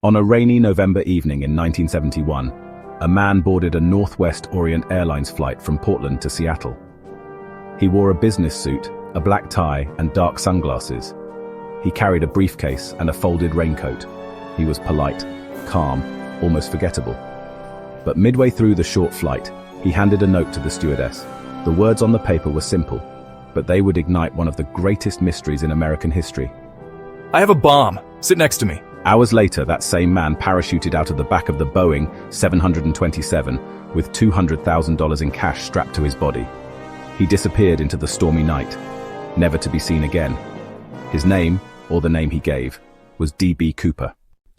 On a rainy November evening in 1971, a man boarded a Northwest Orient Airlines flight from Portland to Seattle. He wore a business suit, a black tie, and dark sunglasses. He carried a briefcase and a folded raincoat. He was polite, calm, almost forgettable. But midway through the short flight, he handed a note to the stewardess. The words on the paper were simple, but they would ignite one of the greatest mysteries in American history. I have a bomb. Sit next to me. Hours later, that same man parachuted out of the back of the Boeing 727 with $200,000 in cash strapped to his body. He disappeared into the stormy night, never to be seen again. His name, or the name he gave, was D.B. Cooper.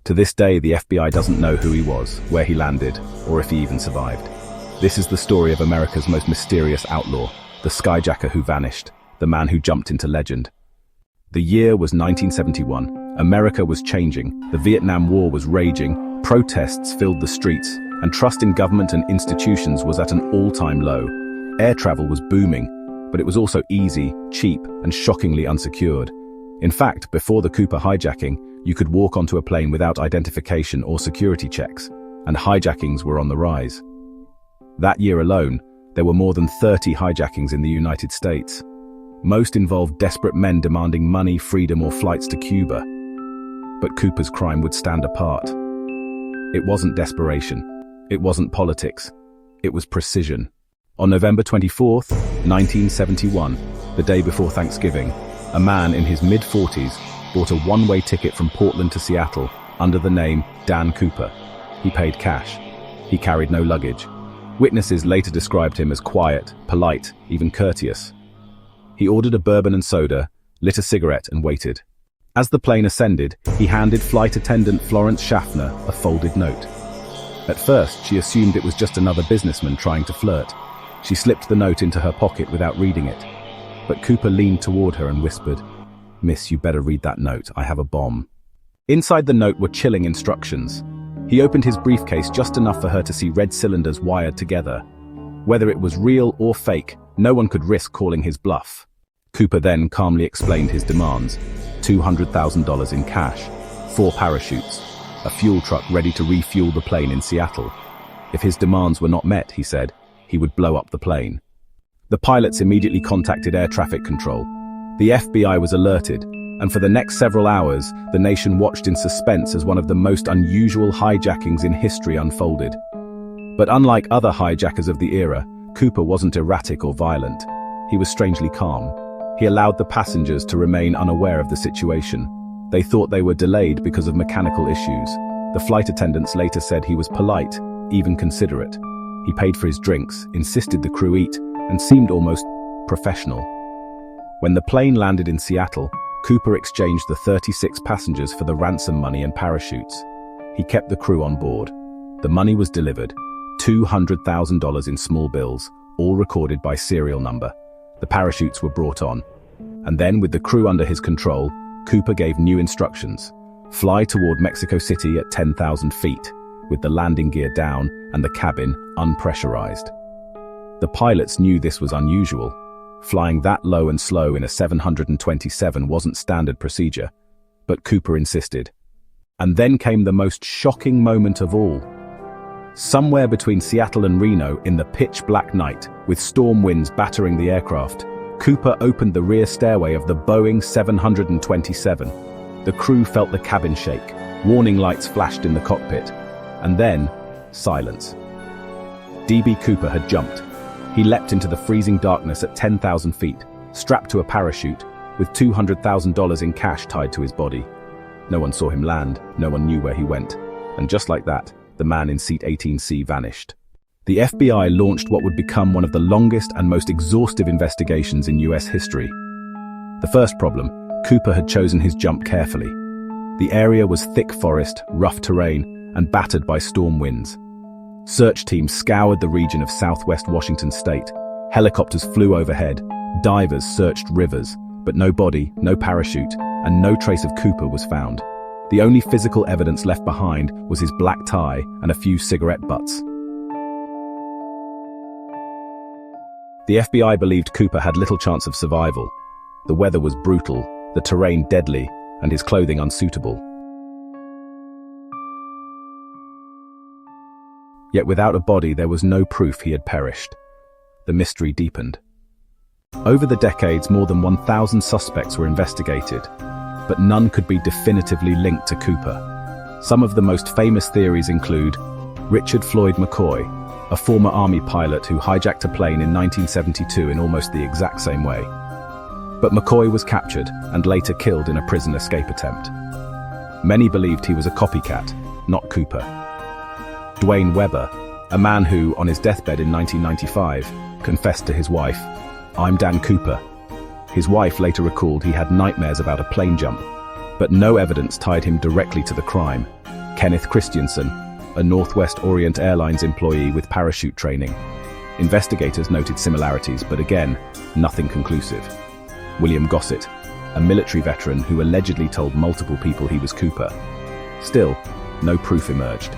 To this day, the FBI doesn't know who he was, where he landed, or if he even survived. This is the story of America's most mysterious outlaw, the skyjacker who vanished, the man who jumped into legend. The year was 1971. America was changing, the Vietnam War was raging, protests filled the streets, and trust in government and institutions was at an all-time low. Air travel was booming, but it was also easy, cheap, and shockingly unsecured. In fact, before the Cooper hijacking, you could walk onto a plane without identification or security checks, and hijackings were on the rise. That year alone, there were more than 30 hijackings in the United States. Most involved desperate men demanding money, freedom, or flights to Cuba. But Cooper's crime would stand apart. It wasn't desperation. It wasn't politics. It was precision. On November 24th, 1971, the day before Thanksgiving, a man in his mid-40s bought a one-way ticket from Portland to Seattle under the name Dan Cooper. He paid cash. He carried no luggage. Witnesses later described him as quiet, polite, even courteous. He ordered a bourbon and soda, lit a cigarette, and waited. As the plane ascended, he handed flight attendant Florence Schaffner a folded note. At first, she assumed it was just another businessman trying to flirt. She slipped the note into her pocket without reading it. But Cooper leaned toward her and whispered, "Miss, you better read that note. I have a bomb." Inside the note were chilling instructions. He opened his briefcase just enough for her to see red cylinders wired together. Whether it was real or fake, no one could risk calling his bluff. Cooper then calmly explained his demands: $200,000 in cash, 4 parachutes, a fuel truck ready to refuel the plane in Seattle. If his demands were not met, he said, he would blow up the plane. The pilots immediately contacted air traffic control. The FBI was alerted, and for the next several hours, the nation watched in suspense as one of the most unusual hijackings in history unfolded. But unlike other hijackers of the era, Cooper wasn't erratic or violent. He was strangely calm. He allowed the passengers to remain unaware of the situation. They thought they were delayed because of mechanical issues. The flight attendants later said he was polite, even considerate. He paid for his drinks, insisted the crew eat, and seemed almost professional. When the plane landed in Seattle, Cooper exchanged the 36 passengers for the ransom money and parachutes. He kept the crew on board. The money was delivered, $200,000 in small bills, all recorded by serial number. The parachutes were brought on. And then, with the crew under his control, Cooper gave new instructions. Fly toward Mexico City at 10,000 feet, with the landing gear down and the cabin unpressurized. The pilots knew this was unusual. Flying that low and slow in a 727 wasn't standard procedure. But Cooper insisted. And then came the most shocking moment of all. Somewhere between Seattle and Reno, in the pitch-black night, with storm winds battering the aircraft, Cooper opened the rear stairway of the Boeing 727. The crew felt the cabin shake. Warning lights flashed in the cockpit. And then, silence. D.B. Cooper had jumped. He leapt into the freezing darkness at 10,000 feet, strapped to a parachute, with $200,000 in cash tied to his body. No one saw him land, no one knew where he went. And just like that, the man in seat 18C vanished. The FBI launched what would become one of the longest and most exhaustive investigations in US history. The first problem, Cooper had chosen his jump carefully. The area was thick forest, rough terrain, and battered by storm winds. Search teams scoured the region of southwest Washington state. Helicopters flew overhead. Divers searched rivers, but no body, no parachute, and no trace of Cooper was found. The only physical evidence left behind was his black tie and a few cigarette butts. The FBI believed Cooper had little chance of survival. The weather was brutal, the terrain deadly, and his clothing unsuitable. Yet without a body, there was no proof he had perished. The mystery deepened. Over the decades, more than 1,000 suspects were investigated, but none could be definitively linked to Cooper. Some of the most famous theories include Richard Floyd McCoy, a former Army pilot who hijacked a plane in 1972 in almost the exact same way. But McCoy was captured and later killed in a prison escape attempt. Many believed he was a copycat, not Cooper. Dwayne Webber, a man who, on his deathbed in 1995, confessed to his wife, "I'm Dan Cooper." His wife later recalled he had nightmares about a plane jump, but no evidence tied him directly to the crime. Kenneth Christensen, a Northwest Orient Airlines employee with parachute training. Investigators noted similarities, but again, nothing conclusive. William Gossett, a military veteran who allegedly told multiple people he was Cooper. Still, no proof emerged.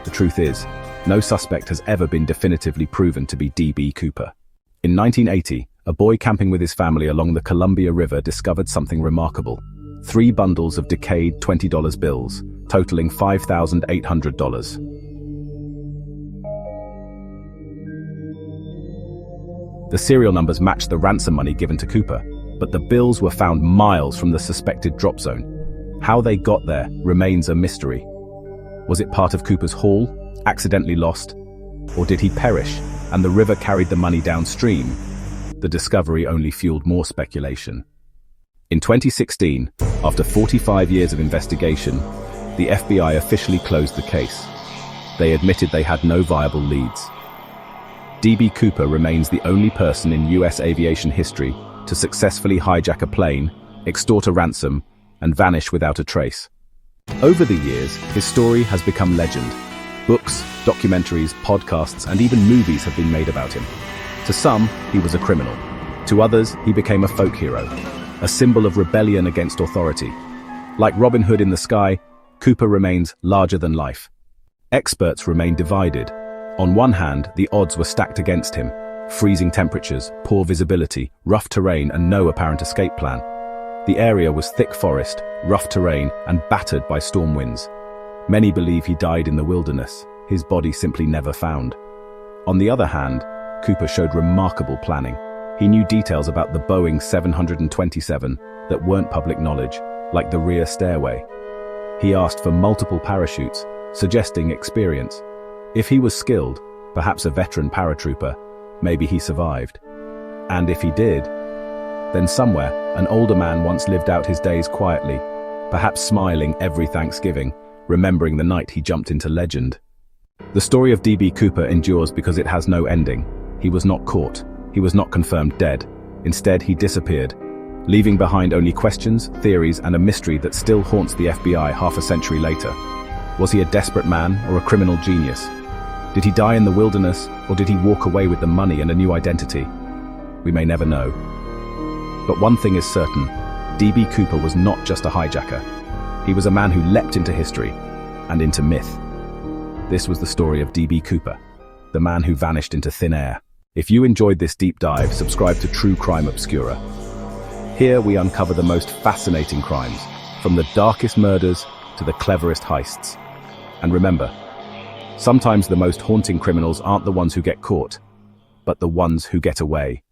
The truth is, no suspect has ever been definitively proven to be D.B. Cooper. In 1980, a boy camping with his family along the Columbia River discovered something remarkable: 3 bundles of decayed $20 bills, totaling $5,800. The serial numbers matched the ransom money given to Cooper, but the bills were found miles from the suspected drop zone. How they got there remains a mystery. Was it part of Cooper's haul, accidentally lost? Or did he perish, and the river carried the money downstream? The discovery only fueled more speculation. In 2016, after 45 years of investigation, the FBI officially closed the case. They admitted they had no viable leads. D.B. Cooper remains the only person in U.S. aviation history to successfully hijack a plane, extort a ransom, and vanish without a trace. Over the years, his story has become legend. Books, documentaries, podcasts, and even movies have been made about him. To some, he was a criminal. To others, he became a folk hero, a symbol of rebellion against authority. Like Robin Hood in the sky, Cooper remains larger than life. Experts remain divided. On one hand, the odds were stacked against him: freezing temperatures, poor visibility, rough terrain, and no apparent escape plan. The area was thick forest, rough terrain, and battered by storm winds. Many believe he died in the wilderness, his body simply never found. On the other hand, Cooper showed remarkable planning. He knew details about the Boeing 727 that weren't public knowledge, like the rear stairway. He asked for multiple parachutes, suggesting experience. If he was skilled, perhaps a veteran paratrooper, maybe he survived. And if he did, then somewhere, an older man once lived out his days quietly, perhaps smiling every Thanksgiving, remembering the night he jumped into legend. The story of D.B. Cooper endures because it has no ending. He was not caught. He was not confirmed dead. Instead, he disappeared, leaving behind only questions, theories, and a mystery that still haunts the FBI half a century later. Was he a desperate man or a criminal genius? Did he die in the wilderness, or did he walk away with the money and a new identity? We may never know. But one thing is certain: D.B. Cooper was not just a hijacker. He was a man who leapt into history and into myth. This was the story of D.B. Cooper, the man who vanished into thin air. If you enjoyed this deep dive, subscribe to True Crime Obscura. Here we uncover the most fascinating crimes, from the darkest murders to the cleverest heists. And remember, sometimes the most haunting criminals aren't the ones who get caught, but the ones who get away.